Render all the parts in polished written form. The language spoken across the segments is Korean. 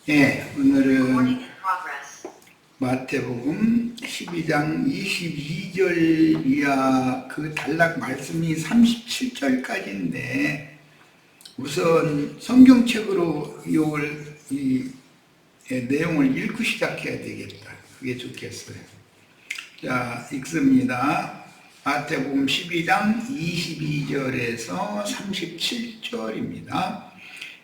예, 오늘은 마태복음 12장 22절 이하 그 단락 말씀이 37절까지인데 우선 성경책으로 이 내용을 읽고 시작해야 되겠다. 그게 좋겠어요. 자, 읽습니다. 마태복음 12장 22절에서 37절입니다.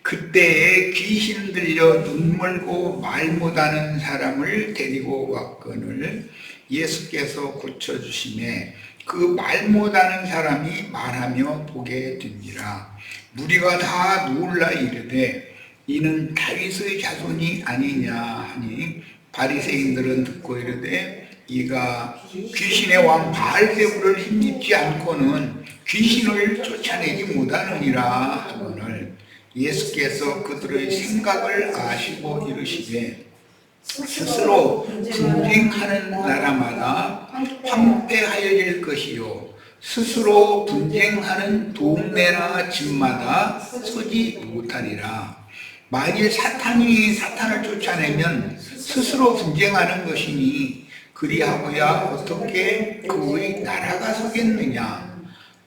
그때에 귀신 들려 눈멀고 말 못하는 사람을 데리고 왔거늘 예수께서 고쳐주시매 그 말 못하는 사람이 말하며 보게 되니라. 무리가 다 놀라 이르되 이는 다윗의 자손이 아니냐 하니 바리새인들은 듣고 이르되 이가 귀신의 왕 바알세불을 힘입지 않고는 귀신을 쫓아내지 못하느니라 하거늘 예수께서 그들의 생각을 아시고 이르시되 스스로 분쟁하는 나라마다 황폐하여질 것이요 스스로 분쟁하는 동네나 집마다 서지 못하리라. 만일 사탄이 사탄을 쫓아내면 스스로 분쟁하는 것이니 그리하고야 어떻게 그의 나라가 서겠느냐.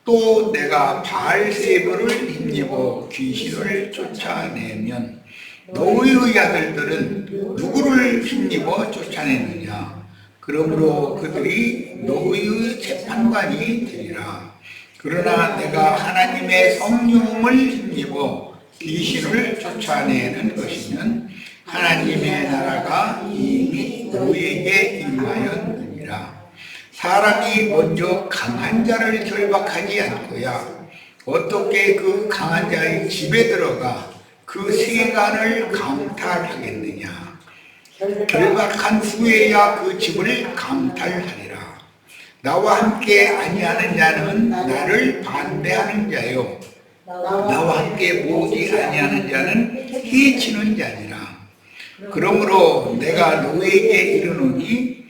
또 내가 바알세불을 힘입어 귀신을 쫓아내면 너희의 아들들은 누구를 힘입어 쫓아내느냐. 그러므로 그들이 너희의 재판관이 되리라. 그러나 내가 하나님의 성령을 힘입어 귀신을 쫓아내는 것이면 하나님의 나라가 이미 너희에게 임하였느니라. 사람이 먼저 강한 자를 결박하지 않고야 어떻게 그 강한 자의 집에 들어가 그 세간을 강탈하겠느냐. 결박한 후에야 그 집을 강탈하리라. 나와 함께 아니하는 자는 나를 반대하는 자요 나와 함께 모으지 아니하는 자는 해치는 자니라. 그러므로 내가 너에게 이르노니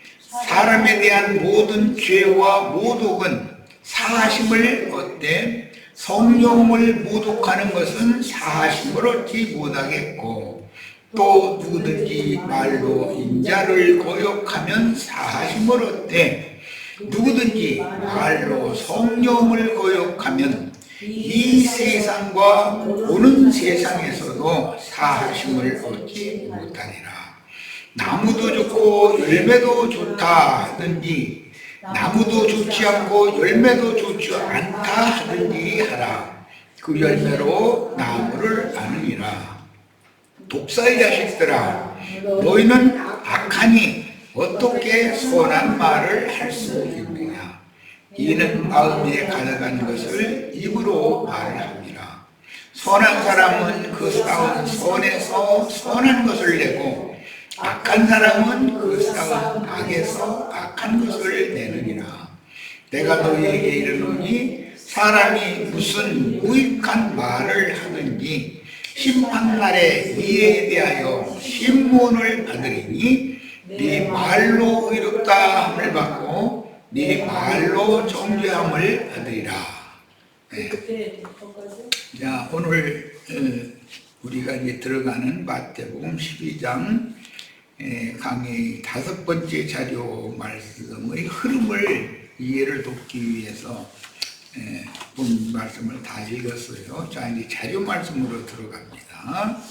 사람에 대한 모든 죄와 모독은 사하심을 얻되 성령을 모독하는 것은 사하심을 얻지 못하겠고 또 누구든지 말로 인자를 거역하면 사하심을 얻되 누구든지 말로 성령을 거역하면 이 세상과 오는 세상에서도 사하심을 얻지 못하리라. 나무도 좋고 열매도 좋다 하든지 나무도 좋지 않고 열매도 좋지 않다 하든지 하라. 그 열매로 나무를 아느니라. 독사의 자식들아, 너희는 악하니 어떻게 선한 말을 할 수 있느냐. 이는 마음에 가득한 것을 입으로 말합니다. 선한 사람은 그 쌓은 선에서 선한 것을 내고 악한 사람은 그 쌓은 악에서 악한 것을 내느니라. 내가 너희에게 이르노니 사람이 무슨 무익한 말을 하든지 심판날에 이에 대하여 신문을 받으리니 네 말로 의롭다 함을 받고 네 말로 정죄함을 받으리라. 네. 자, 오늘 우리가 이제 들어가는 마태복음 12장 강의 5번째 자료 말씀의 흐름을 이해를 돕기 위해서 본 말씀을 다 읽었어요. 자, 이제 자료 말씀으로 들어갑니다.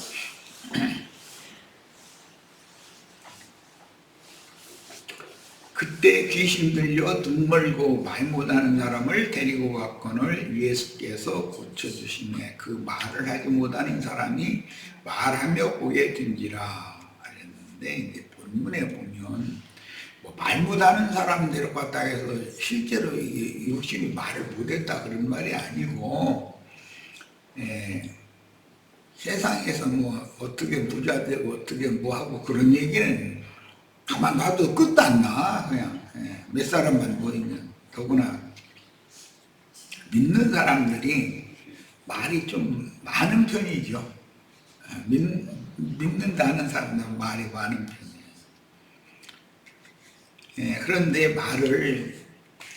그때 귀신 들려 눈 멀고 말 못하는 사람을 데리고 왔거늘 예수께서 고쳐주시매 그 말을 하지 못하는 사람이 말하며 보게 된지라 하셨는데, 이제 본문에 보면 말 못하는 사람 데리고 왔다 해서 실제로 욕심이 말을 못했다 그런 말이 아니고 세상에서 뭐 어떻게 부자 되고 어떻게 뭐 하고 그런 얘기는 가만 놔도 끝도 안 나. 그냥 몇 사람만 모이면. 더구나 믿는 사람들이 좀 많은 편이죠. 믿는다는 사람들은 말이 많은 편이에요. 그런데 말을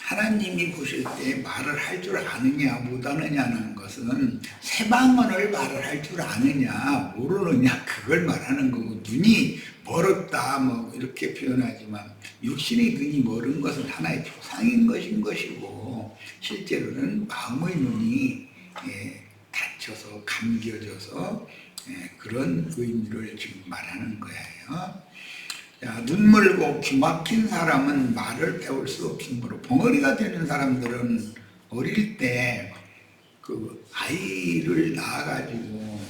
하나님이 보실 때 말을 할 줄 아느냐 못하느냐는 것은 새 방언을 말을 할 줄 아느냐 모르느냐 그걸 말하는 거고, 눈이 멀었다 뭐 이렇게 표현하지만 육신의 눈이 멀은 것은 하나의 조상인 것이고, 실제로는 마음의 눈이 닫혀서 감겨져서 그런 의미를 지금 말하는 거예요. 자, 눈 멀고 귀 막힌 사람은 말을 배울 수 없으므로, 벙어리가 되는 사람들은 어릴 때 그 아이를 낳아가지고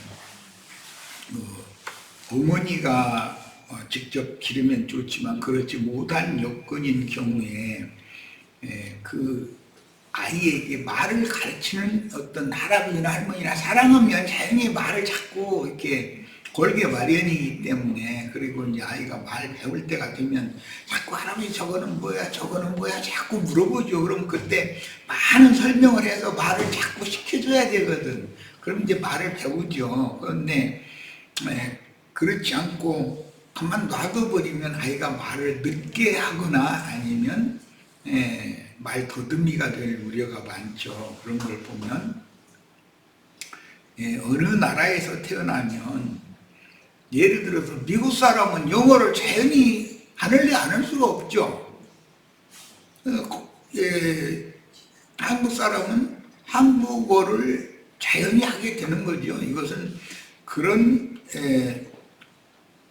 어머니가 직접 기르면 좋지만 그렇지 못한 여건인 경우에 그 아이에게 말을 가르치는 어떤 할아버지나 할머니나 사랑하면 자연히 말을 자꾸 이렇게 걸게 마련이기 때문에, 그리고 이제 아이가 말 배울 때가 되면 자꾸 할아버지 저거는 뭐야 저거는 뭐야 자꾸 물어보죠. 그럼 그때 많은 설명을 해서 말을 자꾸 시켜줘야 되거든. 그럼 이제 말을 배우죠. 그런데 그렇지 않고 가만 놔둬버리면 아이가 말을 늦게 하거나 아니면 말 더듬이가 될 우려가 많죠. 그런 걸 보면 어느 나라에서 태어나면, 예를 들어서 미국 사람은 영어를 자연히 하늘래 안 할 수가 없죠. 한국 사람은 한국어를 자연히 하게 되는 거죠. 이것은 그런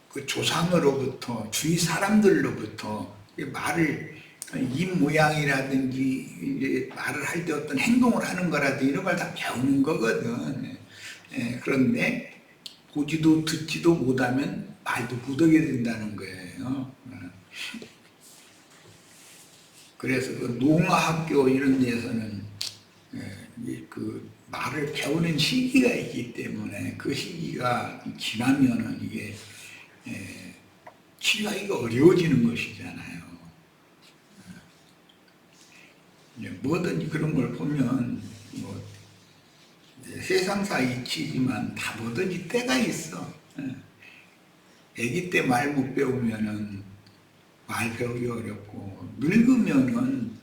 그 조상으로부터, 주위 사람들로부터 말을, 입 모양이라든지 말을 할 때 어떤 행동을 하는 거라든지 이런 걸 다 배우는 거거든. 그런데 보지도 듣지도 못하면 말도 못하게 된다는 거예요. 그래서 그 농아학교 이런 데서는 그 말을 배우는 시기가 있기 때문에 그 시기가 지나면은 이게 치료하기가 어려워지는 것이잖아요. 뭐든지 그런 걸 보면 뭐 세상사 이치지만 다 뭐든지 때가 있어. 아기 때 말 못 배우면은 말 배우기 어렵고, 늙으면은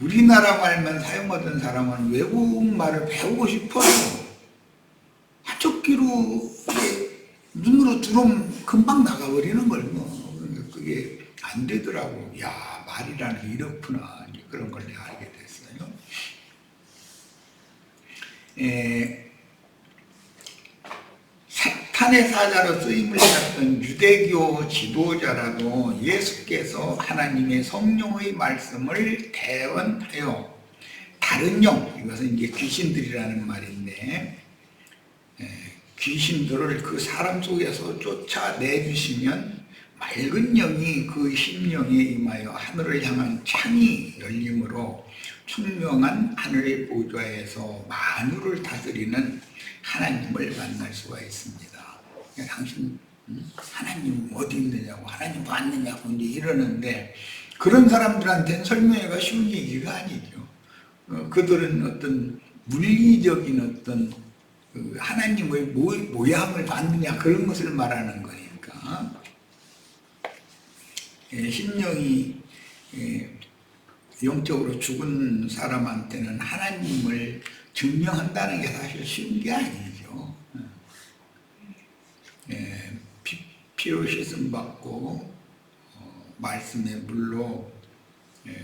우리나라 말만 사용하던 사람은 외국 말을 배우고 싶어요. 한쪽귀로 눈으로 들어오면 금방 나가버리는 걸 뭐. 그러니까 그게 안 되더라고. 야, 말이라는 게 이렇구나. 이제 그런 걸 내가 알게 됐어요. 사탄의 사자로 쓰임을 받던 유대교 지도자라도 예수께서 하나님의 성령의 말씀을 대언하여 다른 영, 이것은 이제 귀신들이라는 말인데, 귀신들을 그 사람 속에서 쫓아내주시면 맑은 영이 그 심령에 임하여 하늘을 향한 창이 열림으로 총명한 하늘의 보좌에서 만유를 다스리는 하나님을 만날 수가 있습니다. 당신 하나님 어디 있느냐고, 하나님 왔느냐고 이제 이러는데, 그런 사람들한테는 설명하기가 쉬운 얘기가 아니죠. 그들은 어떤 물리적인 어떤 하나님의 모양을 받느냐 그런 것을 말하는 거니까, 심령이 영적으로 죽은 사람한테는 하나님을 증명한다는 게 사실 쉬운 게 아니죠. 피로 씻음 받고 말씀의 물로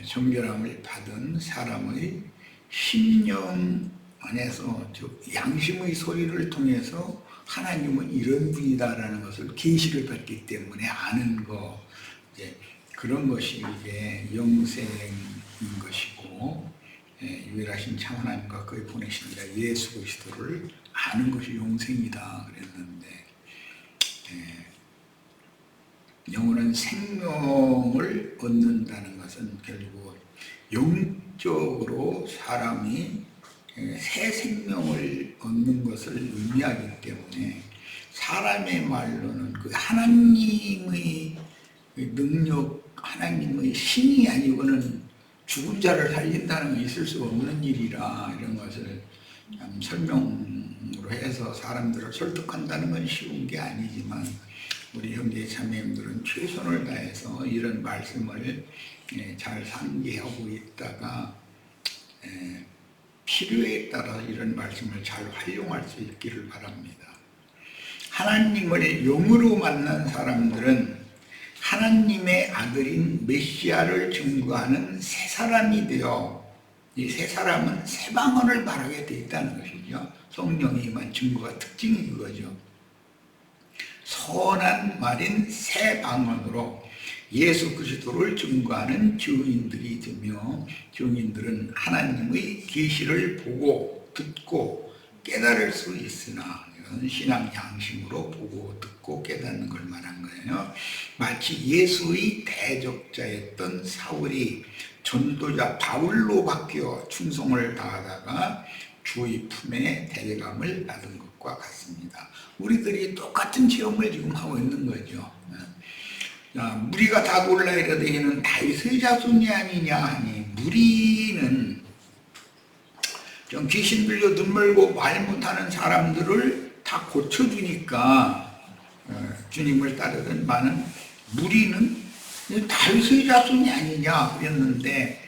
정결함을 받은 사람의 심령 안에서 양심의 소리를 통해서 하나님은 이런 분이다라는 것을 계시를 받기 때문에 아는 거, 그런 것이 이게 영생인 것이고, 유일하신 참 하나님과 그의 보내신 자 예수 그리스도를 아는 것이 영생이다 그랬는데, 영원한 생명을 얻는다는 것은 결국 영적으로 사람이 새 생명을 얻는 것을 의미하기 때문에, 사람의 말로는 그 하나님의 능력, 하나님의 신이 아니고는 죽은 자를 살린다는 게 있을 수 없는 일이라, 이런 것을 설명으로 해서 사람들을 설득한다는 건 쉬운 게 아니지만, 우리 형제 자매님들은 최선을 다해서 이런 말씀을 잘 상기하고 있다가 필요에 따라 이런 말씀을 잘 활용할 수 있기를 바랍니다. 하나님을 영으로 만난 사람들은 하나님의 아들인 메시아를 증거하는 새 사람이 되어, 이 새 사람은 새 방언을 말하게 되어 있다는 것이죠. 성령이 임한 증거가 특징이 그거죠. 선한 말인 새 방언으로 예수 그리스도를 증거하는 증인들이 되며, 증인들은 하나님의 계시를 보고 듣고 깨달을 수 있으나, 이건 신앙 양심으로 보고 듣고 깨닫는 걸 말한 거예요. 마치 예수의 대적자였던 사울이 전도자 바울로 바뀌어 충성을 다하다가 주의 품에 데려감을 받은 것과 같습니다. 우리들이 똑같은 체험을 지금 하고 있는 거죠. 무리가 다 놀라 이르되 이는 다윗의 자손이 아니냐 하니, 무리는 좀 귀신 들려 눈 멀고 말 못하는 사람들을 다 고쳐주니까 주님을 따르던 많은 무리는 다윗의 자손이 아니냐 그랬는데,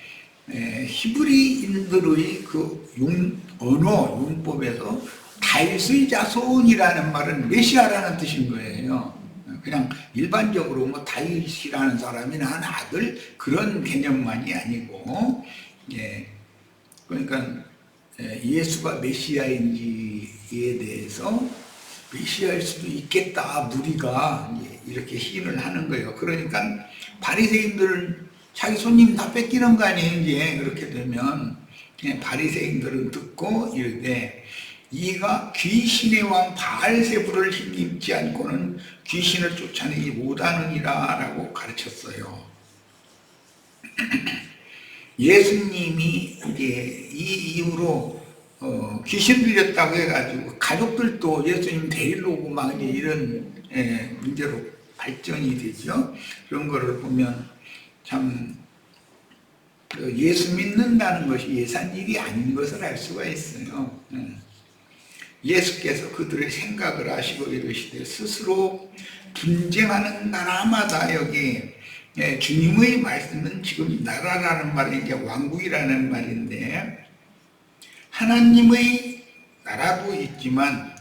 히브리인들의 그 언어 융법에서 다윗의 자손이라는 말은 메시아라는 뜻인 거예요. 그냥 일반적으로 뭐 다윗이라는 사람이 난 아들 그런 개념만이 아니고, 그러니까 예수가 메시아인지에 대해서 메시아일 수도 있겠다 무리가 이렇게 시인을 하는 거예요. 그러니까 바리새인들은 자기 손님 다 뺏기는 거 아니에요. 이제 그렇게 되면 바리새인들은 듣고 이르되 이가 귀신의 왕 바알세불을 힘입지 않고는 귀신을 쫓아내지 못하느니라 라고 가르쳤어요. 예수님이 이제 이 이후로 귀신 들렸다고 해가지고 가족들도 예수님 데리러 오고 막 이제 이런 문제로 발전이 되죠. 그런 거를 보면 참 예수 믿는다는 것이 예산 일이 아닌 것을 알 수가 있어요. 예수께서 그들의 생각을 아시고 이르시되 스스로 분쟁하는 나라마다 여기 주님의 말씀은 지금 나라라는 말이 이제 왕국이라는 말인데, 하나님의 나라도 있지만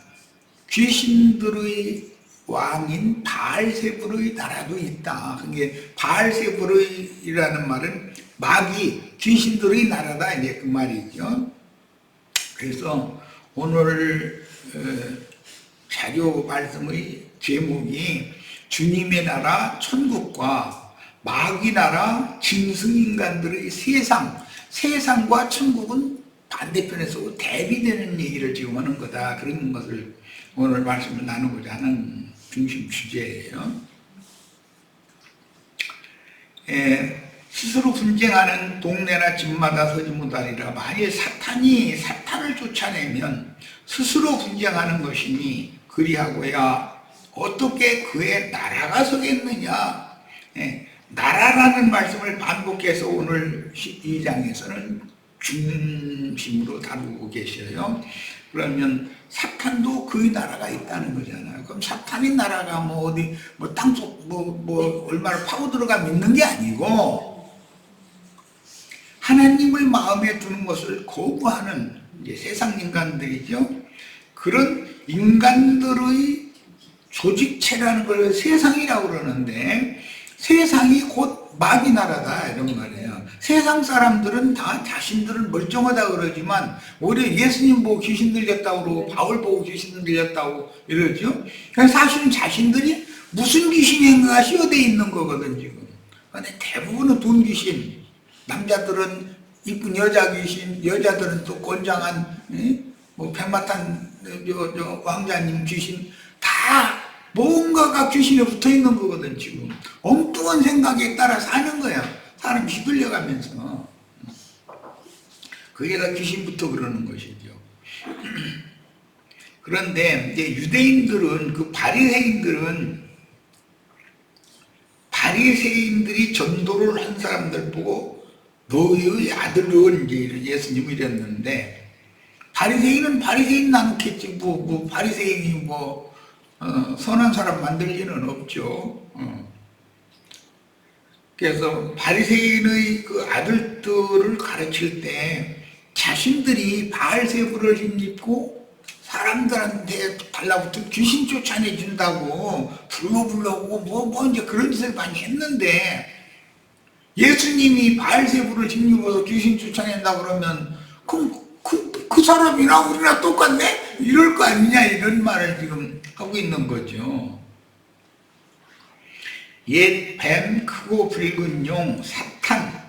귀신들의 왕인 바알세불의 나라도 있다. 그게 바알세불이라는 말은 마귀 귀신들의 나라다 이제 그 말이죠. 그래서 오늘 자료 말씀의 제목이 주님의 나라 천국과 마귀 나라 짐승인간들의 세상과 천국은 반대편에서 대비되는 얘기를 지금 하는 거다. 그런 것을 오늘 말씀을 나누고자 하는 중심 주제예요. 스스로 분쟁하는 동네나 집마다 서지 못하리라. 만일 사탄을 쫓아내면 스스로 분쟁하는 것이니 그리하고야 어떻게 그의 나라가 서겠느냐. 나라라는 말씀을 반복해서 오늘 12장에서는 중심으로 다루고 계셔요. 그러면 사탄도 그의 나라가 있다는 거잖아요. 그럼 사탄의 나라가 뭐 어디 뭐 땅속 뭐 얼마나 파고 들어가 믿는 게 아니고, 하나님을 마음에 두는 것을 거부하는 이제 세상 인간들이죠. 그런 인간들의 조직체라는 걸 세상이라고 그러는데, 세상이 곧 마귀 나라다 이런 말이에요. 세상 사람들은 다 자신들은 멀쩡하다 그러지만 오히려 예수님 보고 귀신 들렸다고 그러고 바울 보고 귀신 들렸다고 이러죠. 사실은 자신들이 무슨 귀신인가 씌어져 있는 거거든 지금. 근데 대부분은 돈 귀신, 남자들은 이쁜 여자 귀신, 여자들은 또 건장한 뭐 백마탄 왕자님 귀신, 다 뭔가가 귀신에 붙어있는 거거든 지금. 엉뚱한 생각에 따라 사는 거야. 사람 휘둘려가면서. 그게 다 귀신부터 그러는 것이죠. 그런데 이제 유대인들은, 그 바리새인들이 전도를 한 사람들 보고 너희의 아들은 이제 예수님이 이랬는데, 바리새인은 바리새인 나누겠지 뭐 바리새인이 선한 사람 만들 리는 없죠. 그래서 바리새인의 그 아들들을 가르칠 때 자신들이 바알세부를 힘입고 사람들한테 달라붙어 귀신 쫓아내준다고 불러보려고 뭐 이제 그런 짓을 많이 했는데, 예수님이 바알세부를 힘입어서 귀신 쫓아낸다 그러면 그럼 그 사람이나 우리나 똑같네? 이럴 거 아니냐, 이런 말을 지금 하고 있는 거죠. 옛 뱀, 크고 붉은 용, 사탄,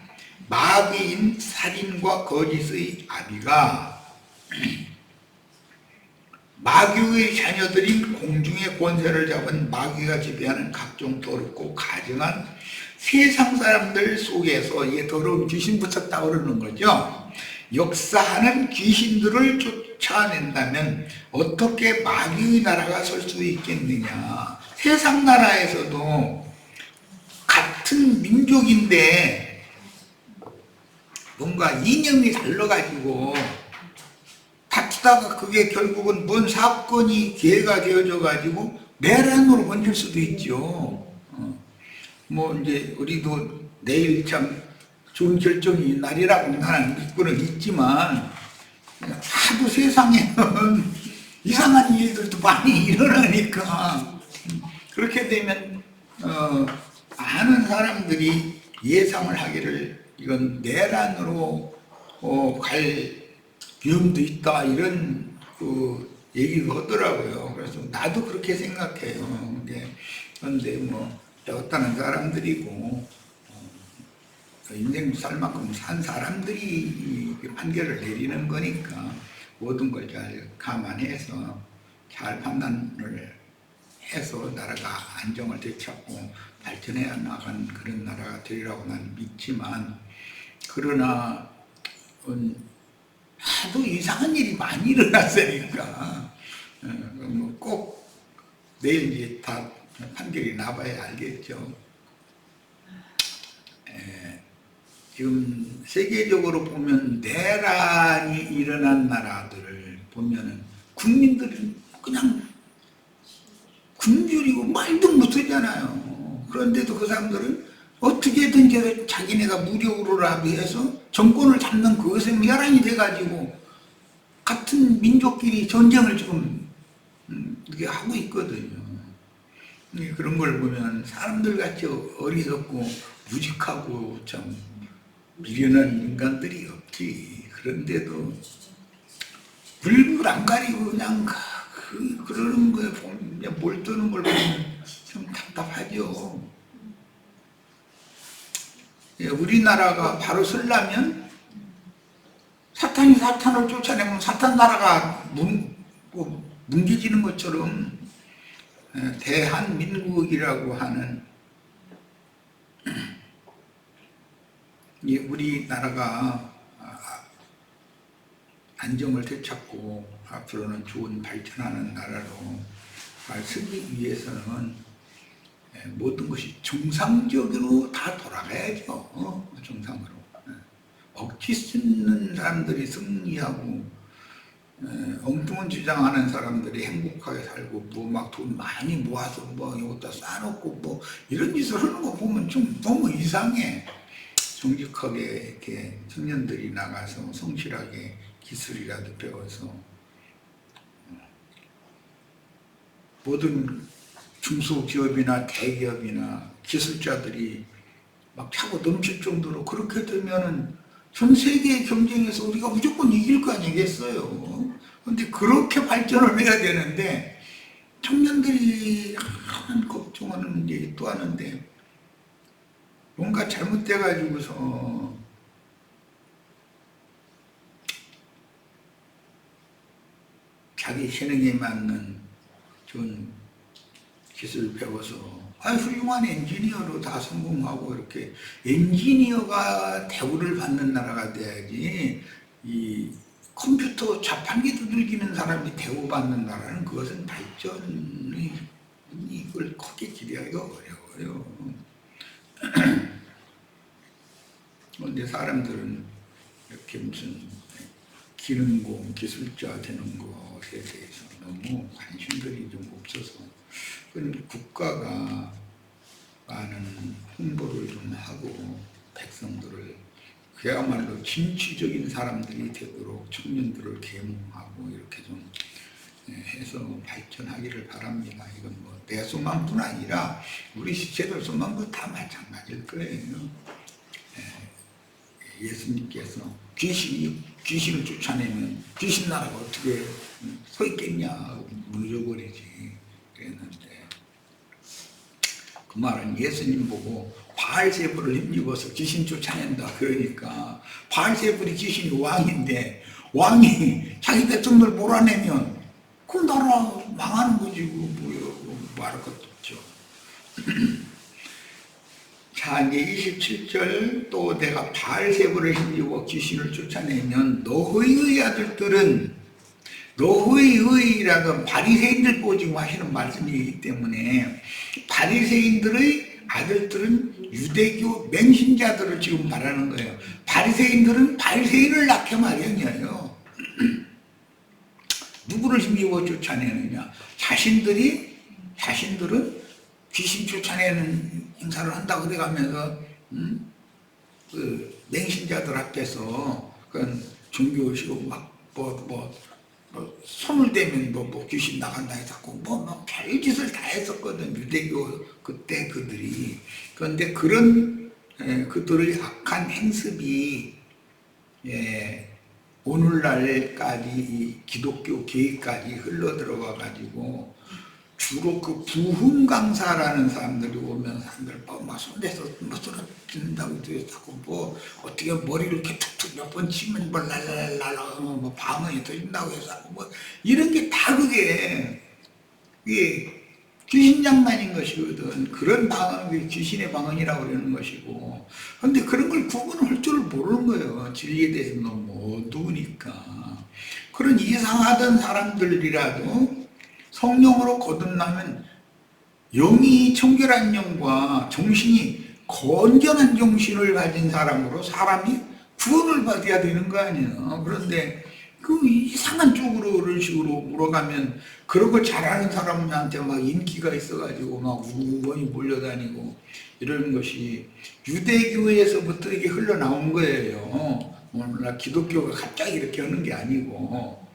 마귀인 살인과 거짓의 아비가 마귀의 자녀들인 공중의 권세를 잡은 마귀가 지배하는 각종 더럽고 가증한 세상 사람들 속에서 이 더러운 귀신 붙었다 그러는 거죠. 역사하는 귀신들을 쫓아낸다면 어떻게 마귀의 나라가 설 수 있겠느냐. 세상 나라에서도 같은 민족인데 뭔가 이념이 달라가지고 다투다가 그게 결국은 뭔 사건이 기회가 되어져 가지고 내란으로 번질 수도 있죠. 뭐 이제 우리도 내일 참 좋은 결정이 날이라고 나는 믿고는 있지만, 하도 세상에는 이상한 일들도 많이 일어나니까 그렇게 되면 많은 사람들이 예상을 하기를 이건 내란으로 갈 위험도 있다, 이런 그 얘기가 하더라고요. 그래서 나도 그렇게 생각해요. 그런데 뭐 어떤 사람들이고 인생 살 만큼 산 사람들이 판결을 내리는 거니까 모든 걸 잘 감안해서 잘 판단을 해서 나라가 안정을 되찾고 발전해 나간 그런 나라가 되리라고 나는 믿지만, 그러나 하도 이상한 일이 많이 일어났으니까 꼭 내일 이제 다 판결이 나봐야 알겠죠. 지금 세계적으로 보면 내란이 일어난 나라들을 보면은 국민들이 그냥 굶주리고 말도 못하잖아요. 그런데도 그 사람들은 어떻게든 자기네가 무력으로라도 해서 정권을 잡는 그것에 멸한이 돼가지고 같은 민족끼리 전쟁을 지금 이렇게 하고 있거든요. 그런 걸 보면 사람들같이 어리석고 무직하고 참 미련한 인간들이 없지. 그런데도 물불 안 가리고 그냥 그러는 거에 보면, 몰두는 걸 보면 좀 답답하죠. 우리나라가 바로 서려면 사탄이 사탄을 쫓아내면 사탄 나라가 뭉개지는 것처럼 대한민국이라고 하는 우리나라가 안정을 되찾고 앞으로는 좋은 발전하는 나라로 서기 위해서는 모든 것이 정상적으로 다 돌아가야죠. 정상으로. 억지 쓰는 사람들이 승리하고 엉뚱한 주장하는 사람들이 행복하게 살고 뭐 막 돈 많이 모아서 뭐 이것다 쌓아놓고 뭐 이런 짓을 하는 거 보면 좀 너무 이상해. 정직하게 이렇게 청년들이 나가서 성실하게 기술이라도 배워서 모든 중소기업이나 대기업이나 기술자들이 막 차고 넘칠 정도로 그렇게 되면은 전 세계 경쟁에서 우리가 무조건 이길 거 아니겠어요. 그런데 그렇게 발전을 해야 되는데 청년들이 하는 걱정하는 얘기 또 하는데 뭔가 잘못돼 가지고서 자기 재능에 맞는 좋은 기술 배워서 훌륭한 엔지니어로 다 성공하고, 이렇게 엔지니어가 대우를 받는 나라가 돼야지 이 컴퓨터 자판기 두들기는 사람이 대우받는 나라는 그것은 발전이 이걸 크게 기대하기가 어려워요. 그런데 사람들은 이렇게 무슨 기능공, 기술자 되는 것에 대해서 너무 관심들이 좀 없어서 국가가 많은 홍보를 좀 하고 백성들을 그야말로 진취적인 사람들이 되도록 청년들을 계몽하고 이렇게 좀 해서 발전하기를 바랍니다. 이건 뭐 내 소망뿐 아니라 우리 시체들 소망도 다 마찬가지일 거예요. 예수님께서 귀신을 쫓아내면 귀신 나라가 어떻게 서 있겠냐 무너져버리지 그랬는데, 그 말은 예수님 보고 바알세불을 힘입어서 귀신 쫓아낸다 그러니까, 바알세불이 귀신이 왕인데 왕이 자기 백성들 몰아내면 그 나라 망하는 거지. 뭐요 말할 것도 없죠. 자, 이제 27절, 또 내가 바알세불을 힘입어 귀신을 쫓아내면 너희의 아들들은, 너희의라고 바리새인들 보고 지금 하시는 말씀이기 때문에 바리새인들의 아들들은 유대교 맹신자들을 지금 말하는 거예요. 바리새인들은 바리새인을 낳게 마련이에요. 누구를 힘입어 쫓아내느냐? 자신들은 귀신 쫓아내는 행사를 한다고 그래가면서 그 맹신자들 앞에서 그 종교의식으로 막 손을 대면 뭐 귀신 나간다 해서 뭐 별짓을 다 했었거든, 유대교 그때 그들이. 그런데 그런 그들의 악한 행습이 오늘날까지 이 기독교 계획까지 흘러 들어가 가지고 주로 그 부흥 강사라는 사람들이 오면 사람들 막 손대서 뭐 쓰러진다고 자꾸 뭐 어떻게 머리를 이렇게 툭툭 몇 번 치면 뭐 랄랄랄라 뭐 방언이 터진다고 해서 뭐 이런 게 다 그게 귀신 장난인 것이거든. 그런 방언은 귀신의 방언이라고 그러는 것이고, 근데 그런 걸 구분할 줄 모르는 거예요. 진리에 대해서 너무 어두우니까. 그런 이상하던 사람들이라도 성령으로 거듭나면 영이 청결한 영과 정신이 건전한 정신을 가진 사람으로 사람이 구원을 받아야 되는 거 아니에요. 그런데 그 이상한 쪽으로 그런 식으로 물어가면, 그런 걸 잘하는 사람한테 막 인기가 있어가지고 막 우원이 몰려다니고 이러는 것이 유대교에서부터 이게 흘러나온 거예요. 오늘날 기독교가 갑자기 이렇게 하는 게 아니고.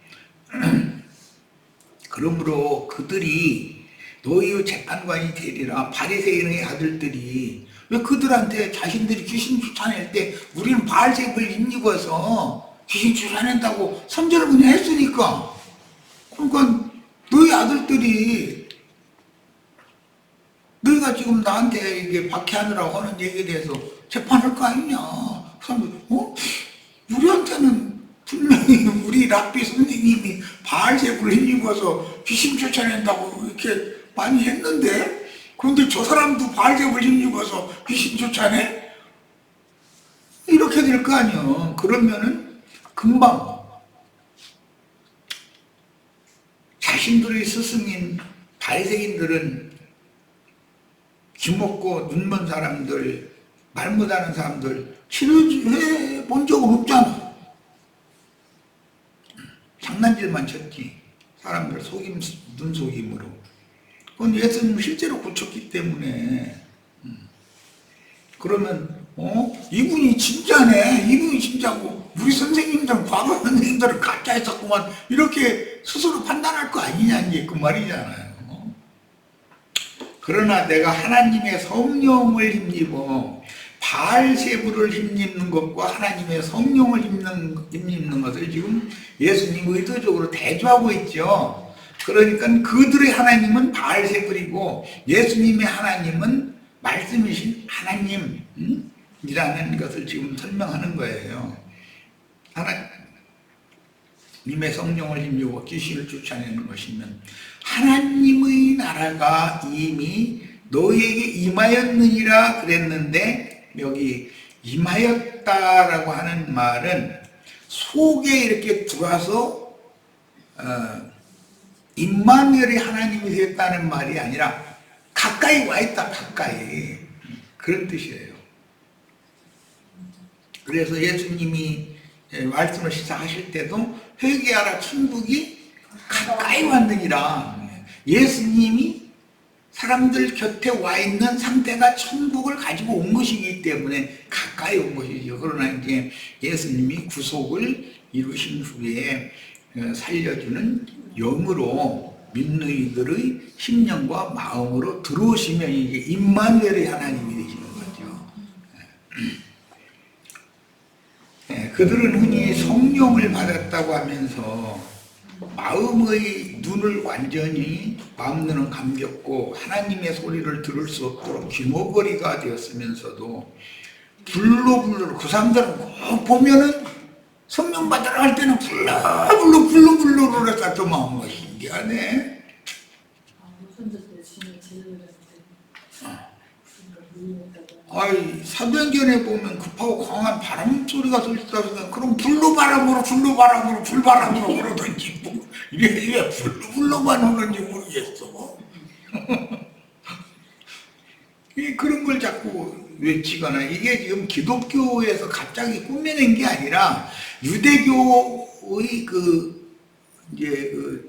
그러므로 그들이 너희의 재판관이 되리라. 바리새인의 아들들이 왜 그들한테 자신들이 귀신 쫓아낼 때 우리는 바알세불 힘입어서 귀신 쫓아낸다고 선전을 그냥 했으니까, 그러니까 너희 아들들이 너희가 지금 나한테 이게 박해하느라고 하는 얘기에 대해서 재판할 거 아니냐. 우리한테는 분명히 우리 랍비 선생님이 바알세불을 힘입어서 귀신 쫓아낸다고 이렇게 많이 했는데, 그런데 저 사람도 바알세불 힘입어서 귀신 쫓아내? 이렇게 될 거 아니야. 그러면은 금방 자신들의 스승인 바리새인들은 귀먹고 눈먼 사람들, 말 못하는 사람들 치료해 본 적은 없잖아. 장난질만 쳤지. 사람들 눈속임으로. 그건 예수님 실제로 고쳤기 때문에. 그러면 이분이 진짜네, 이분이 진짜고 우리 선생님들은, 과거 선생님들은 가짜 했었구만, 이렇게 스스로 판단할 거 아니냐, 이제 그 말이잖아요. 그러나 내가 하나님의 성령을 힘입어, 바알세불을 힘입는 것과 하나님의 성령을 힘입는 것을 지금 예수님 의도적으로 대조하고 있죠. 그러니까 그들의 하나님은 바알세불이고 예수님의 하나님은 말씀이신 하나님이라는 것을 지금 설명하는 거예요. 하나님의 성령을 힘입어 귀신을 쫓아내는 것이면 하나님의 나라가 이미 너희에게 임하였느니라 그랬는데, 여기 임하였다라고 하는 말은 속에 이렇게 들어와서 임마누엘이 하나님이 되었다는 말이 아니라 가까이 와 있다, 가까이. 그런 뜻이에요. 그래서 예수님이 말씀을 시작하실 때도 회개하라, 천국이 가까이 왔느니라. 예수님이 사람들 곁에 와 있는 상태가 천국을 가지고 온 것이기 때문에 가까이 온 것이죠. 그러나 이제 예수님이 구속을 이루신 후에 살려주는 영으로 믿는 이들의 심령과 마음으로 들어오시면 이게 임마누엘의 하나님이 되시는 거죠. 그들은 흔히 성령을 받았다고 하면서 마음의 눈을 완전히 마음 눈은 감겼고 하나님의 소리를 들을 수 없도록 귀머거리가 되었으면서도 불로불로 그 사람들은 꼭 보면은 성령 받으러 할 때는 불로불로 그랬다 또 마음이 신기하네. 아이 사도행전에 보면 급하고 강한 바람 소리가 들렸다 그럼 불바람으로 그러던지 뭐 이게 불로만 오는지 모르겠어. 그런 걸 자꾸 외치거나 이게 지금 기독교에서 갑자기 꾸며낸 게 아니라 유대교의 이제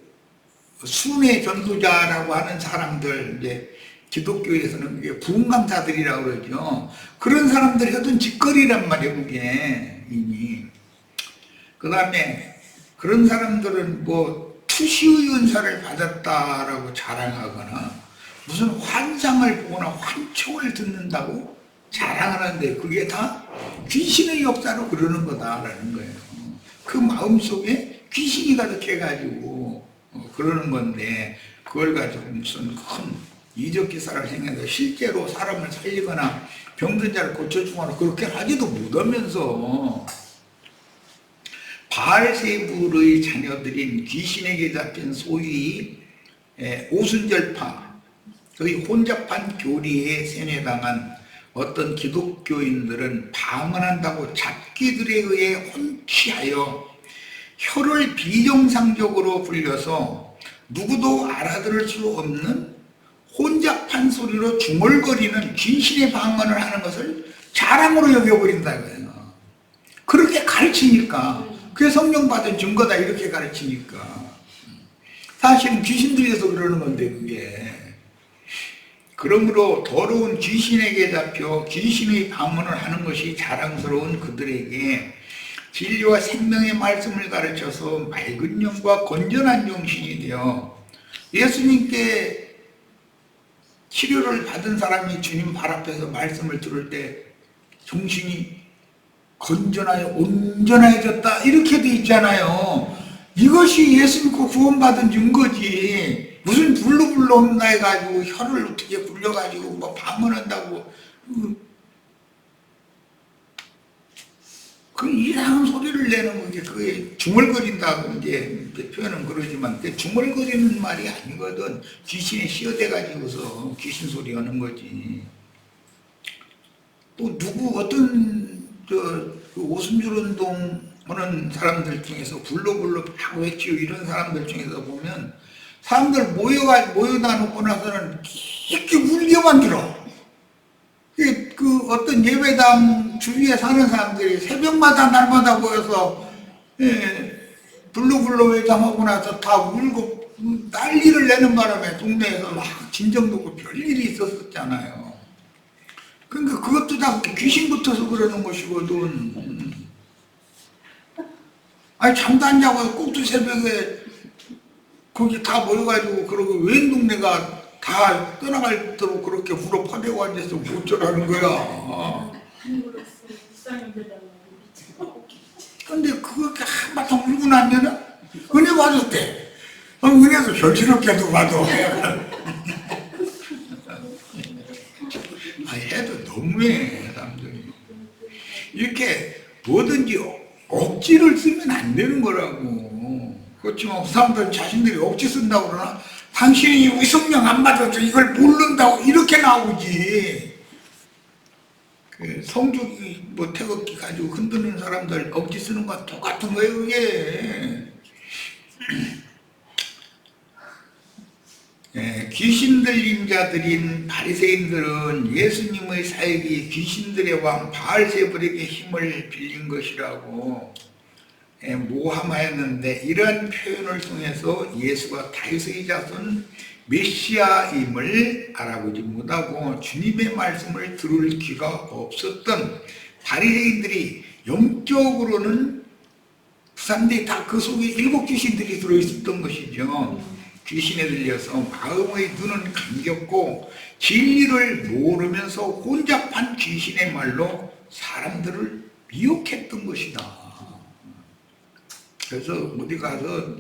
순회 전도자라고 하는 사람들 이제 기독교에서는 그게 부흥감사들이라고 그러죠. 그런 사람들이 하던 짓거리란 말이에요, 그게 이미. 그 다음에 그런 사람들은 뭐 투시의 은사를 받았다라고 자랑하거나 무슨 환상을 보거나 환청을 듣는다고 자랑하는데 그게 다 귀신의 역사로 그러는 거다라는 거예요. 그 마음속에 귀신이 가득해가지고 그러는 건데 그걸 가지고 무슨 큰 이적 기사를 행해서 실제로 사람을 살리거나 병든 자를 고쳐주거나 그렇게 하지도 못하면서 바알세불의 자녀들인 귀신에게 잡힌 소위 오순절파 거의 혼잡한 교리에 세뇌당한 어떤 기독교인들은 방언한다고 잡기들에 의해 혼취하여 혀를 비정상적으로 불려서 누구도 알아들을 수 없는 혼잡한 소리로 중얼거리는 귀신의 방언을 하는 것을 자랑으로 여겨버린다 이거예요. 그렇게 가르치니까 그게 성령 받은 증거다 이렇게 가르치니까 사실은 귀신 들려서 그러는 건데 그게 그러므로 더러운 귀신에게 잡혀 귀신의 방언을 하는 것이 자랑스러운 그들에게 진리와 생명의 말씀을 가르쳐서 맑은 영과 건전한 정신이 되어 예수님께 치료를 받은 사람이 주님 발 앞에서 말씀을 들을 때 정신이 건전하여 온전해졌다 이렇게 돼 있잖아요. 이것이 예수 믿고 구원받은 증거지. 무슨 불로 온다 해가지고 혀를 어떻게 불려가지고 뭐 방언한다고 그 이상한 소리를 내는 거 그게 중얼거린다고 이제 표현은 그러지만 중얼거리는 말이 아니거든. 귀신에 씌어대가지고서 귀신 소리 하는 거지. 또 누구 그 오순절 운동 하는 사람들 중에서 불로 팍 외치고 이런 사람들 중에서 보면 사람들 모여다 놓고 나서는 깊게 울게만 들어. 그 어떤 예배당 주위에 사는 사람들이 새벽마다 날마다 모여서 불로 회장하고 나서 다 울고 난리를 내는 바람에 동네에서 막 진정도 없고 별일이 있었잖아요. 그러니까 그것도 다 귀신 붙어서 그러는 것이거든. 아니 잠도 안 자고 꼭두 새벽에 거기 다 모여가지고 그러고 웬 동네가 다 떠나갈도록 그렇게 울어 퍼대고 앉아서 어쩌라는 거야. 근데 그렇게 한바탕 울고 나면은 은혜 받았대. 은혜도 별스럽게도 받아. 해도 너무해 사람들이. 이렇게 뭐든지 억지를 쓰면 안 되는 거라고. 그렇지만 사람들은 자신들이 억지 쓴다고 그러나 당신이 우리 성령 안 받아도 이걸 모른다고 이렇게 나오지. 성죽이 뭐 태극기 가지고 흔드는 사람들 억지 쓰는 건 똑같은 거예요 그게. 귀신 들린 자들인 바리새인들은 예수님의 사역이 귀신들의 왕 바알세불에게 힘을 빌린 것이라고 모함하였는데 이러한 표현을 통해서 예수가 다윗의 자손 메시아임을 알아보지 못하고 주님의 말씀을 들을 귀가 없었던 바리새인들이 영적으로는 그 사람들이 다 그 속에 일곱 귀신들이 들어있었던 것이죠. 귀신에 들려서 마음의 눈은 감겼고 진리를 모르면서 혼잡한 귀신의 말로 사람들을 미혹했던 것이다. 그래서 어디 가서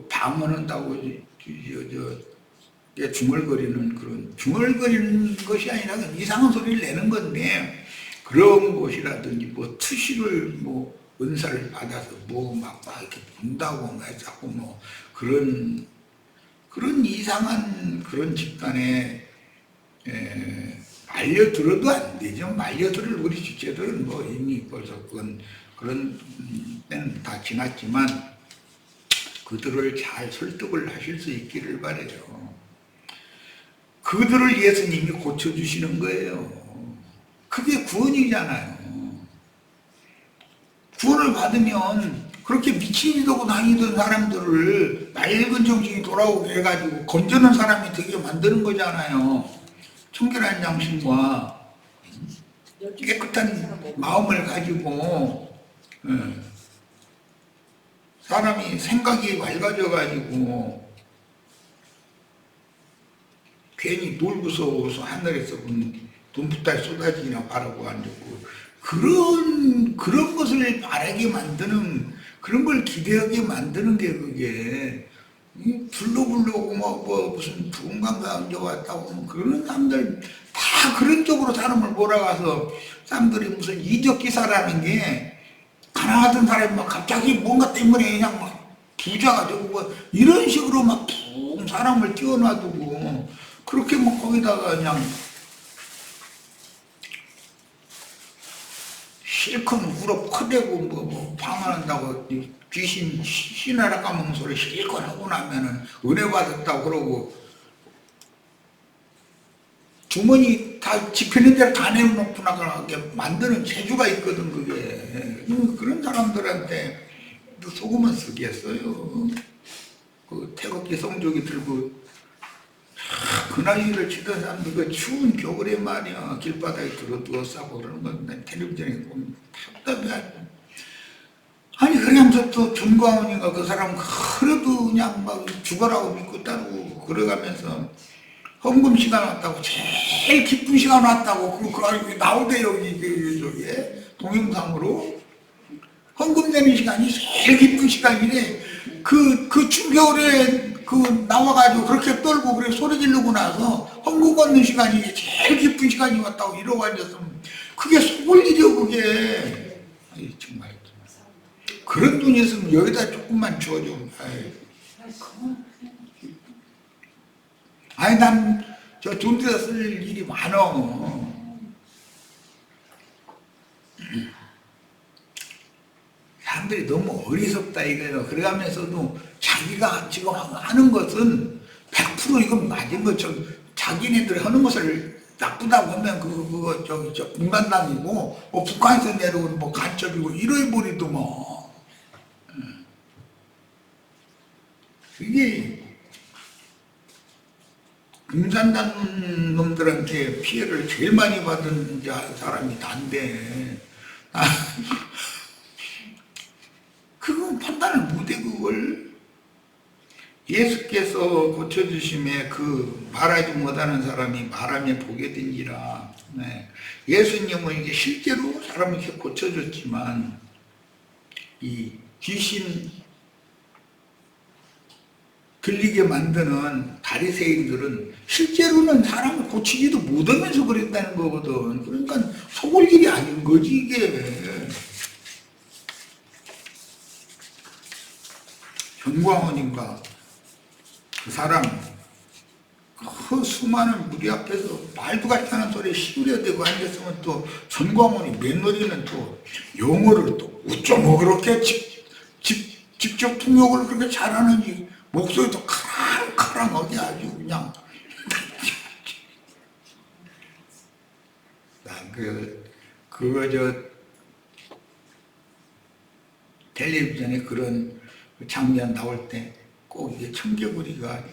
방언한다고 중얼거리는 그런 중얼거리는 것이 아니라 이상한 소리를 내는 건데 그런 것이라든지 뭐 투시를 뭐 은사를 받아서 뭐 막 이렇게 본다고 막 자꾸 뭐 그런 이상한 그런 집단에 말려들어도 안 되죠. 말려들을 우리 주체들은 뭐 이미 벌써 그런 때는 다 지났지만 그들을 잘 설득을 하실 수 있기를 바라요. 그들을 예수님이 고쳐주시는 거예요. 그게 구원이잖아요. 구원을 받으면 그렇게 미친이 되고 다니던 사람들을 맑은 정신이 돌아오게 해가지고 건져는 사람이 되게 만드는 거잖아요. 청결한 양심과 깨끗한 마음을 가지고 사람이 생각이 맑아져가지고 괜히 놀고서 하늘에서 돈부터 쏟아지기나 바라고 앉고 그런 것을 바라게 만드는 그런 걸 기대하게 만드는 게 그게 불러오고 뭐 무슨 부흥감사 얹어왔다고 그러는 사람들 다 그런 쪽으로 사람을 몰아가서 사람들이 무슨 이적기사라는 게 가난하던 사람이 막 갑자기 뭔가 때문에 그냥 막 부자가 되고 뭐 이런 식으로 막 붕 사람을 띄워놔두고 그렇게 뭐 거기다가 그냥 실컷 울어 퍼대고 뭐 방언한다고 귀신 신하라 까먹는 소리 실컷 하고 나면은 은혜 받았다고 그러고 주머니 다 집히는 대로 다 내놓고 나가게 만드는 재주가 있거든 그게. 그런 사람들한테 속으면 쓰겠어요. 그 태극기 성조기 들고 그나이를 치던 사람들 그 추운 겨울에 말이야 길바닥에 들어두어 싸고 그러는 건데 텔레비전에 보면 답답해. 아니 그러면서 또 준광훈인가 그 사람 그래도 그냥 막 죽어라고 믿고 따르고 그래가면서 헌금 시간 왔다고 제일 기쁜 시간 왔다고 그거 나오대요 저기 동영상으로 헌금 내는 시간이 제일 기쁜 시간이래. 그 추겨울에 나와가지고 그렇게 떨고 그래 소리 지르고 나서 헌금 걷는 시간이 제일 기쁜 시간이 왔다고 이러고 앉았으면 그게 속을 일이요 그게. 아이 정말 그런 돈이 있으면 여기다 조금만 주어줘. 아니 난 저 돈에다 쓸 일이 많어. 사람들이 너무 어리석다 이거예요. 그래가면서도 자기가 지금 하는 것은 100% 이건 맞은 것처럼 자기네들이 하는 것을 나쁘다고 하면 그거 공산당이고 뭐 북한에서 내려오는 뭐 간첩이고 이래버리도 뭐 이게 공산당 놈들한테 피해를 제일 많이 받은 사람이 난데 그건 판단을 못해 그걸. 예수께서 고쳐주심에 그 말하지 못하는 사람이 말하며 보게 되니라. 네. 예수님은 이게 실제로 사람을 이렇게 고쳐줬지만 이 귀신 들리게 만드는 바리새인들은 실제로는 사람을 고치지도 못하면서 그랬다는 거거든. 그러니까 속을 일이 아닌 거지 이게. 전광훈인가 그 사람 그 수많은 무리 앞에서 말도 같지 않은 소리에 시우려대고 앉았으면 또 전광훈이 맨머리는 또 영어를 또 어쩌면 그렇게 직접 통역을 그렇게 잘하는지 목소리도 카랑카랑하게 아주 그냥 난 그거 텔레비전에 그런 장면 나올 때 꼭 이게 청개구리가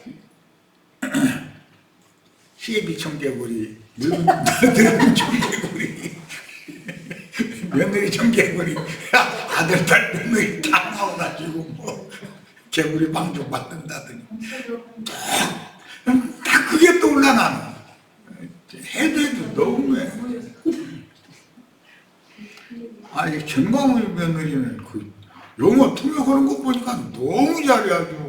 시애비 청개구리, 늙은 청개구리, 며느리 청개구리, 아들, 딸, 며느리 다 나와가지고 뭐 개구리 방종 받는다더니 다 그게 떠올라 나는. 해도 너무해. 아니 정광훈 며느리는 그 영어 통역하는 거 보니까 너무 잘해 아주.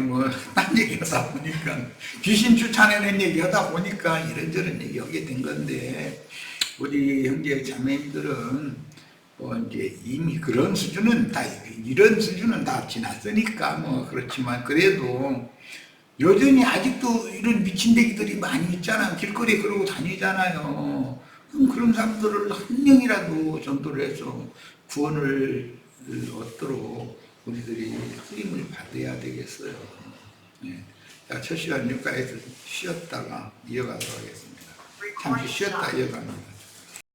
뭐딴 얘기하다 보니까 귀신 쫓아내는 얘기하다 보니까 이런저런 얘기하게 된 건데, 우리 형제 자매님들은 이제 이미 그런 수준은 다, 이런 수준은 다 지났으니까 뭐 그렇지만 그래도 여전히 아직도 이런 미친데기들이 많이 있잖아요. 길거리에 그러고 다니잖아요. 그럼 그런 사람들을 한 명이라도 전도를 해서 구원을 얻도록 우리들이 쓰임을 받아야 되겠어요. 네. 자, 첫 시간 여기까지 쉬었다가 이어가도록 하겠습니다. 잠시 쉬었다 이어갑니다.